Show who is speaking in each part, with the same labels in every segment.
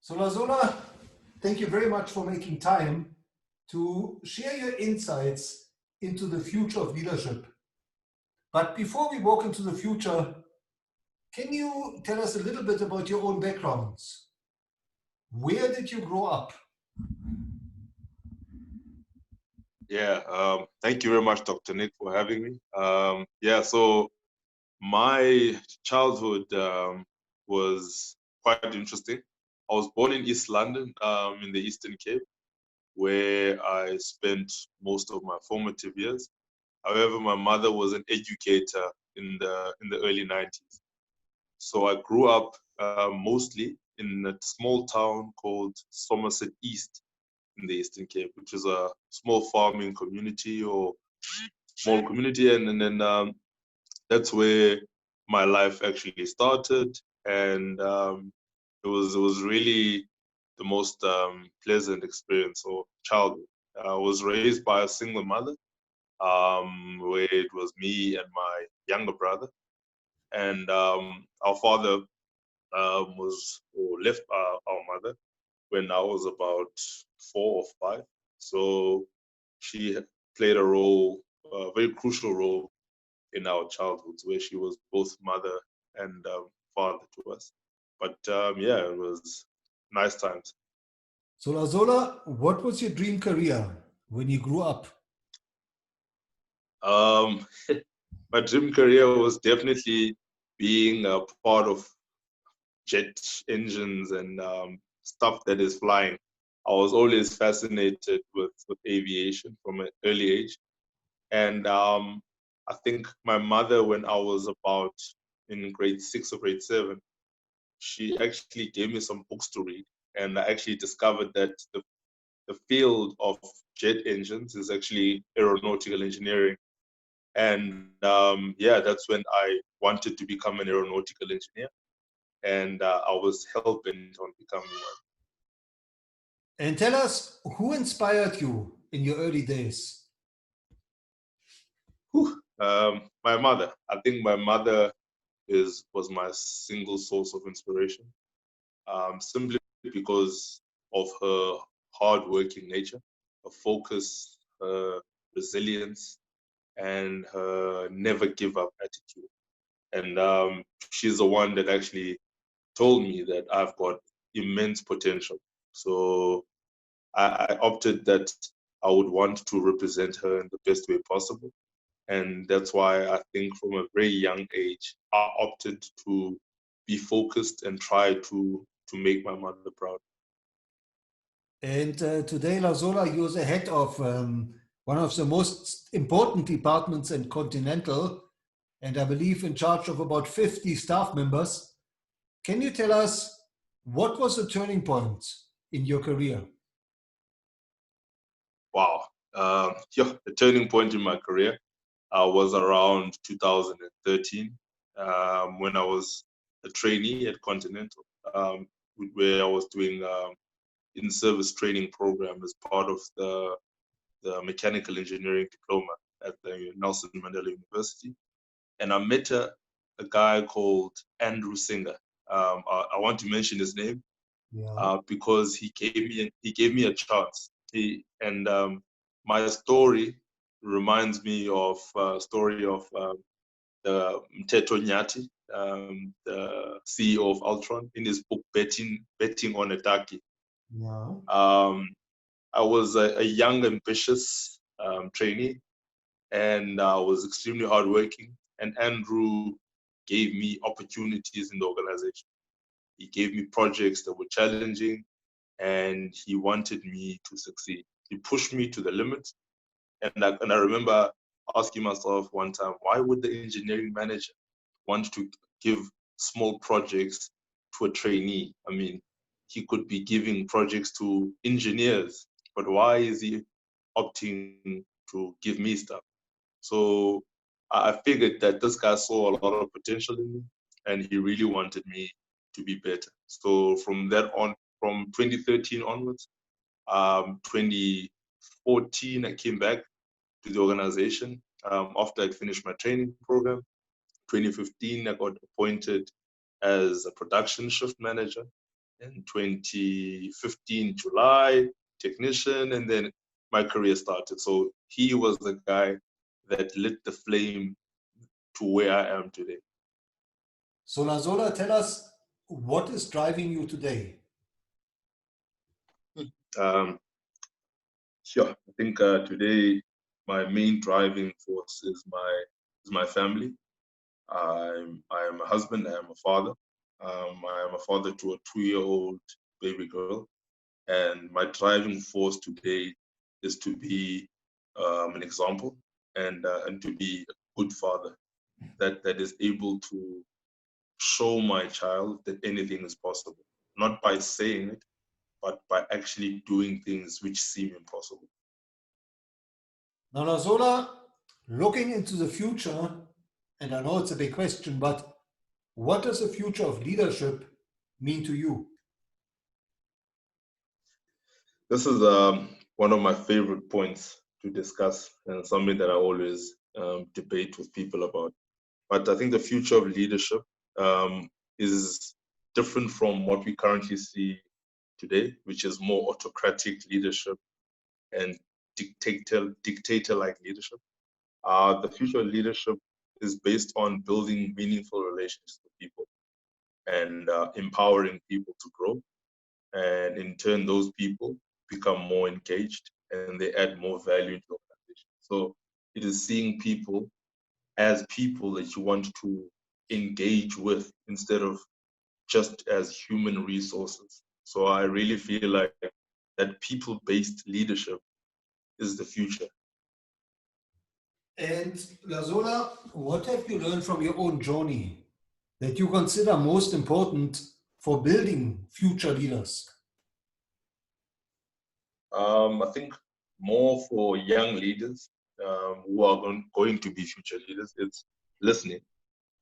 Speaker 1: So Lazola, thank you very much for making time to share your insights into the future of leadership. But before we walk into the future, can you tell us a little bit about your own backgrounds? Where did you grow up?
Speaker 2: Yeah, thank you very much, Dr. Nick, for having me. So my childhood was quite interesting. I was born in East London, in the Eastern Cape, where I spent most of my formative years. However, my mother was an educator in the early 90s. So I grew up mostly in a small town called Somerset East in the Eastern Cape, which is a small farming community or small community. And then that's where my life actually started. And it was really the most pleasant experience or childhood. I was raised by a single mother, where it was me and my younger brother. And our father was or left our mother when I was about 4 or 5. So she played a very crucial role in our childhoods, where she was both mother and father to us. But yeah, it was nice times.
Speaker 1: So Lazola, what was your dream career when you grew up?
Speaker 2: Um, my dream career was definitely being a part of jet engines and stuff that is flying. I was always fascinated with aviation from an early age. And I think my mother, when I was about in grade 6 or grade 7, she actually gave me some books to read. And I actually discovered that the field of jet engines is actually aeronautical engineering. And yeah, that's when I wanted to become an aeronautical engineer. And I was hell bent on becoming one.
Speaker 1: And tell us who inspired you in your early days?
Speaker 2: Whew. My mother. I think my mother was my single source of inspiration, simply because of her hardworking nature, her focus, her resilience, and her never give up attitude. And she's the one that actually told me that I've got immense potential. So I opted that I would want to represent her in the best way possible. And that's why I think from a very young age, I opted to be focused and try to make my mother proud.
Speaker 1: And today, Lazola, you're the head of one of the most important departments in Continental, and I believe in charge of about 50 staff members. Can you tell us what was the turning point in your career?
Speaker 2: Wow. Yeah, the turning point in my career was around 2013, when I was a trainee at Continental, where I was doing in-service training program as part of the mechanical engineering diploma at the Nelson Mandela University. And I met a guy called Andrew Singer. I want to mention his name
Speaker 1: Yeah.
Speaker 2: because he gave me a chance. My story reminds me of a story of the Mteto Nyati, the CEO of Ultron, in his book Betting on a Ducky.
Speaker 1: Yeah.
Speaker 2: Um, I was a young, ambitious trainee, and I was extremely hardworking. And Andrew gave me opportunities in the organization. He gave me projects that were challenging, and he wanted me to succeed. He pushed me to the limit. And I remember asking myself one time, why would the engineering manager want to give small projects to a trainee? I mean, he could be giving projects to engineers, but why is he opting to give me stuff? So I figured that this guy saw a lot of potential in me, and he really wanted me to be better. So from that on, from 2013 onwards, 2014, I came back to the organization after I'd finished my training program. 2015, I got appointed as a production shift manager. in 2015, July, technician, and then my career started. So he was the guy that lit the flame to where I am today.
Speaker 1: So Lazola, tell us, what is driving you today?
Speaker 2: Sure. I think today my main driving force is my family. I am a husband. I am a father. I am a father to a 2-year-old baby girl, and my driving force today is to be an example and to be a good father that is able to show my child that anything is possible, not by saying it, but by actually doing things which seem impossible.
Speaker 1: Now, Lazola, looking into the future, and I know it's a big question, but what does the future of leadership mean to you?
Speaker 2: This is one of my favorite points to discuss and something that I always debate with people about. But I think the future of leadership is different from what we currently see today, which is more autocratic leadership and dictator-like leadership. The future of leadership is based on building meaningful relationships with people and empowering people to grow. And in turn, those people become more engaged and they add more value to the organization. So it is seeing people as people that you want to engage with instead of just as human resources. So I really feel like that people-based leadership is the future.
Speaker 1: And Lazola, what have you learned from your own journey that you consider most important for building future leaders?
Speaker 2: I think more for young leaders who are going to be future leaders, it's listening.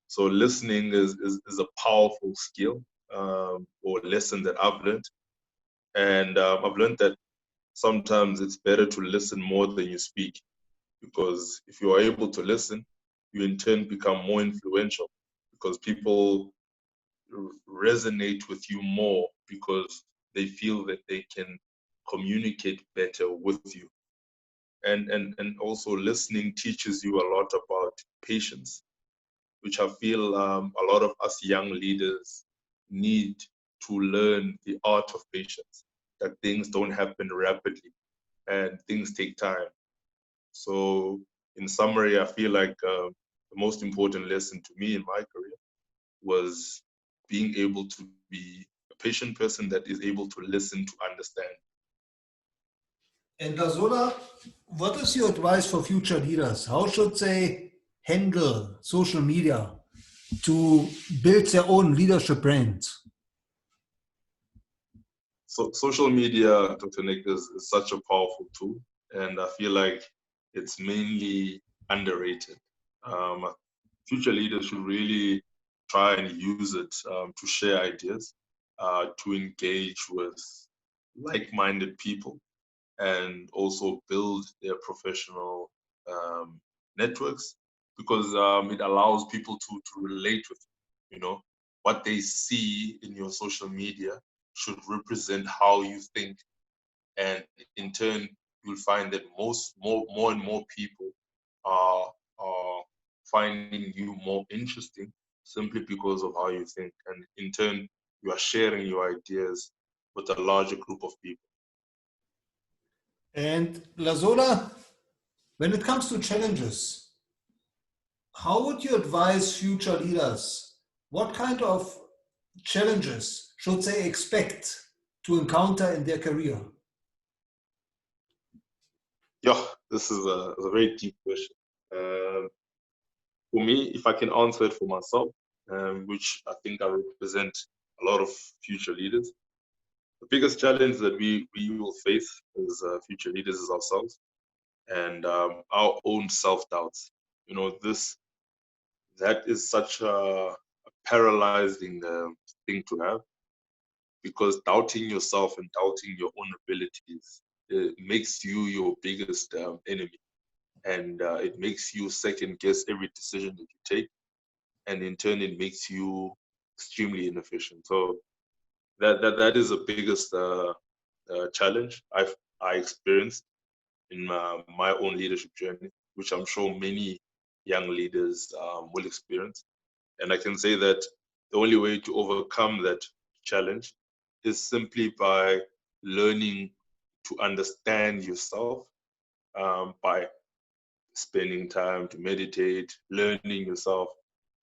Speaker 2: So listening is a powerful skill or lesson that I've learned. And I've learned that sometimes it's better to listen more than you speak, because if you are able to listen, you in turn become more influential because people resonate with you more because they feel that they can communicate better with you. And also listening teaches you a lot about patience, which I feel a lot of us young leaders need to learn the art of patience, that things don't happen rapidly and things take time. So in summary, I feel like the most important lesson to me in my career was being able to be a patient person that is able to listen to understand.
Speaker 1: And Lazola, what is your advice for future leaders? How should they handle social media to build their own leadership brand?
Speaker 2: So social media, Dr. Nick, is such a powerful tool, and I feel like it's mainly underrated. Future leaders should really try and use it to share ideas, to engage with like-minded people, and also build their professional networks, because it allows people to relate with you. You know, what they see in your social media should represent how you think, and in turn, you'll find that more and more people are finding you more interesting simply because of how you think, and in turn, you are sharing your ideas with a larger group of people.
Speaker 1: And Lazola, when it comes to challenges, how would you advise future leaders? What kind of challenges should they expect to encounter in their career?
Speaker 2: Yeah, this is a very deep question. Um, for me, if I can answer it for myself, which I think I represent a lot of future leaders, the biggest challenge that we will face as future leaders is ourselves and our own self-doubts. You know, that is such a paralyzing thing to have, because doubting yourself and doubting your own abilities makes you your biggest enemy, and it makes you second guess every decision that you take, and in turn it makes you extremely inefficient. So that is the biggest challenge I experienced in my own leadership journey, which I'm sure many young leaders will experience. And I can say that the only way to overcome that challenge is simply by learning to understand yourself, by spending time to meditate, learning yourself,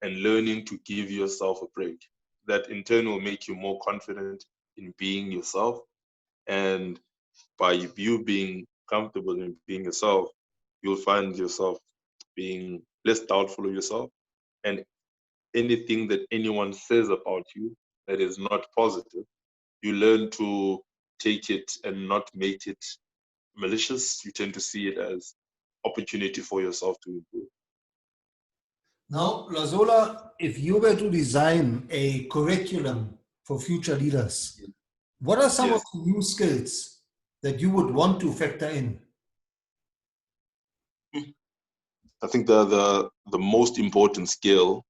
Speaker 2: and learning to give yourself a break. That in turn will make you more confident in being yourself. And by you being comfortable in being yourself, you'll find yourself being less doubtful of yourself. And anything that anyone says about you that is not positive, you learn to take it and not make it malicious. You tend to see it as opportunity for yourself to improve.
Speaker 1: Now, Lazola, if you were to design a curriculum for future leaders, what are some of
Speaker 2: Yes.
Speaker 1: the new skills that you would want to factor in?
Speaker 2: I think the most important skill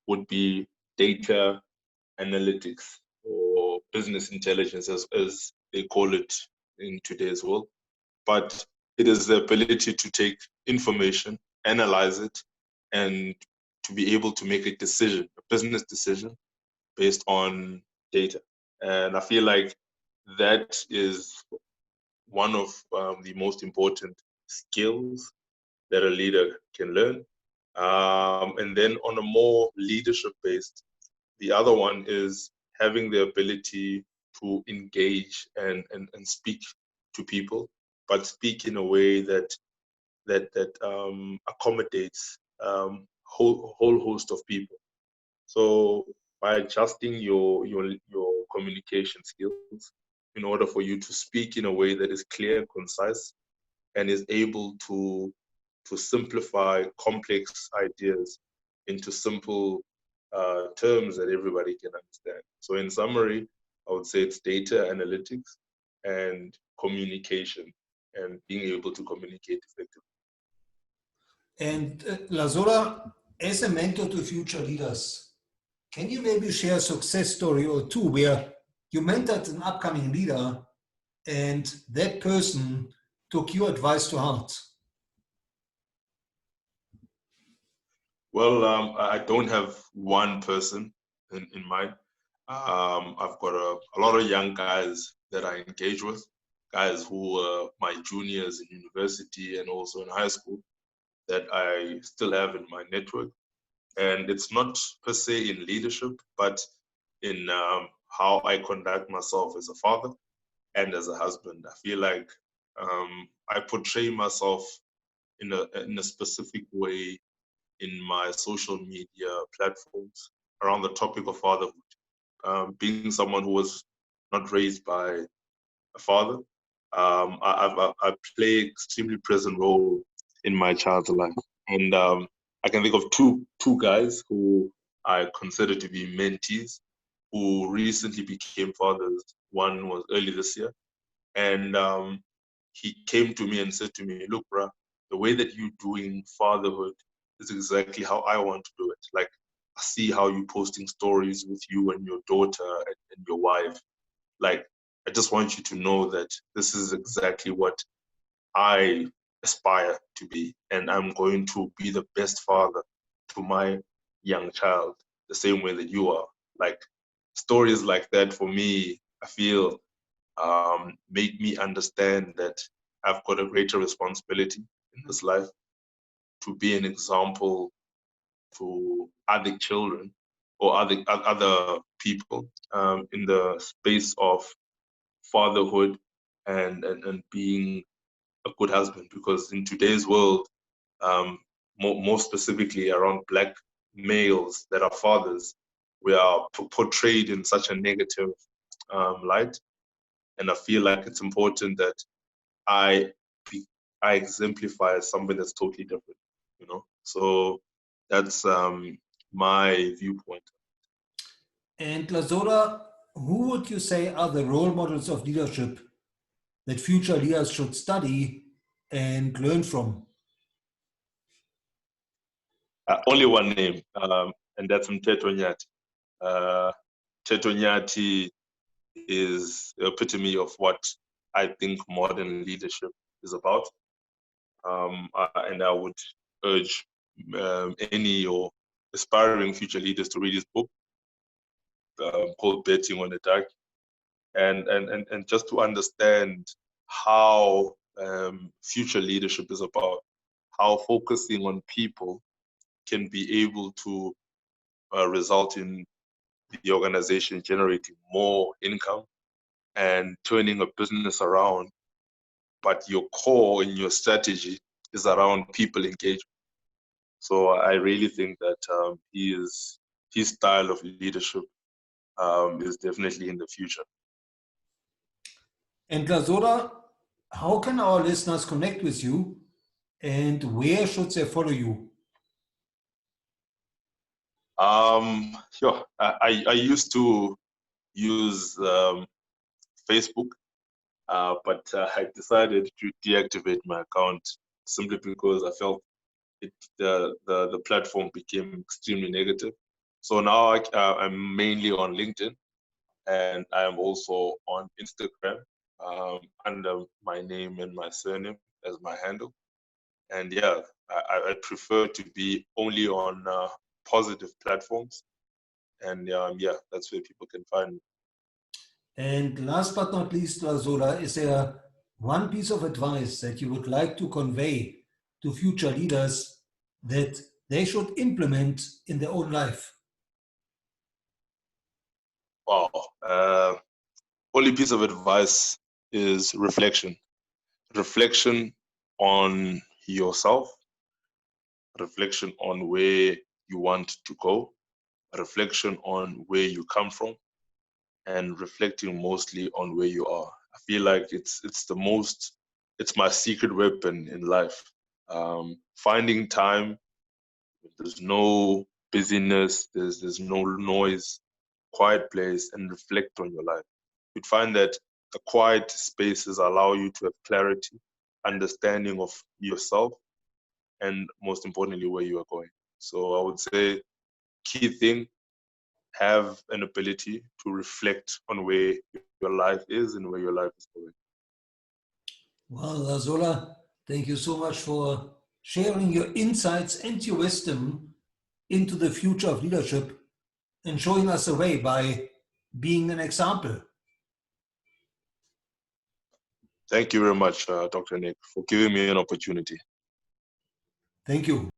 Speaker 2: would be data analytics or business intelligence, as they call it in today's world. But it is the ability to take information, analyze it, and to be able to make a decision, a business decision based on data. And I feel like that is one of the most important skills that a leader can learn. And then on a more leadership based, the other one is having the ability to engage and speak to people, but speak in a way that accommodates whole host of people. So by adjusting your communication skills in order for you to speak in a way that is clear, concise, and is able to simplify complex ideas into simple terms that everybody can understand. So in summary, I would say it's data analytics and communication and being able to communicate effectively.
Speaker 1: And Lazola, as a mentor to future leaders, can you maybe share a success story or two where you mentored an upcoming leader and that person took your advice to heart?
Speaker 2: Well, I don't have one person in mind. I've got a lot of young guys that I engage with, guys who were my juniors in university and also in high school that I still have in my network. And it's not per se in leadership, but in how I conduct myself as a father and as a husband. I feel like I portray myself in a specific way in my social media platforms around the topic of fatherhood. Being someone who was not raised by a father, I play extremely present role in my child's life. And I can think of two guys who I consider to be mentees who recently became fathers. One was early this year. And he came to me and said to me, look, bruh, the way that you're doing fatherhood is exactly how I want to do it. Like, I see how you're posting stories with you and your daughter and your wife. Like, I just want you to know that this is exactly what I aspire to be. And I'm going to be the best father to my young child, the same way that you are. Like, stories like that for me, I feel make me understand that I've got a greater responsibility in this life to be an example to other children or other people in the space of fatherhood and being a good husband. Because in today's world, more specifically around Black males that are fathers, we are portrayed in such a negative light. And I feel like it's important that I exemplify as something that's totally different, you know. So that's my viewpoint.
Speaker 1: And Lazola, who would you say are the role models of leadership that future leaders should study and learn from?
Speaker 2: Only one name, and that's Teto Nyati. Teto Nyati is the epitome of what I think modern leadership is about. And I would urge any or aspiring future leaders to read his book called Betting on the Dark, and just to understand how future leadership is about, how focusing on people can be able to result in the organization generating more income and turning a business around, but your core in your strategy is around people engagement. So I really think that his style of leadership is definitely in the future.
Speaker 1: And Lazola, how can our listeners connect with you, and where should they follow you?
Speaker 2: Sure. I used to use Facebook, but I decided to deactivate my account simply because I felt the platform became extremely negative. So now I'm mainly on LinkedIn, and I am also on Instagram under my name and my surname as my handle. And yeah, I prefer to be only on positive platforms. And yeah, that's where people can find me.
Speaker 1: And last but not least, Lazola, is there one piece of advice that you would like to convey to future leaders that they should implement in their own life?
Speaker 2: Wow. Only piece of advice is reflection. Reflection on yourself, reflection on where you want to go, reflection on where you come from, and reflecting mostly on where you are. I feel like it's my secret weapon in life. Finding time, there's no busyness, there's no noise, quiet place, and reflect on your life. You'd find that the quiet spaces allow you to have clarity, understanding of yourself, and most importantly, where you are going. So I would say key thing, have an ability to reflect on where your life is and where your life is going.
Speaker 1: Well, Lazola, thank you so much for sharing your insights and your wisdom into the future of leadership and showing us the way by being an example.
Speaker 2: Thank you very much, Dr. Nick, for giving me an opportunity.
Speaker 1: Thank you.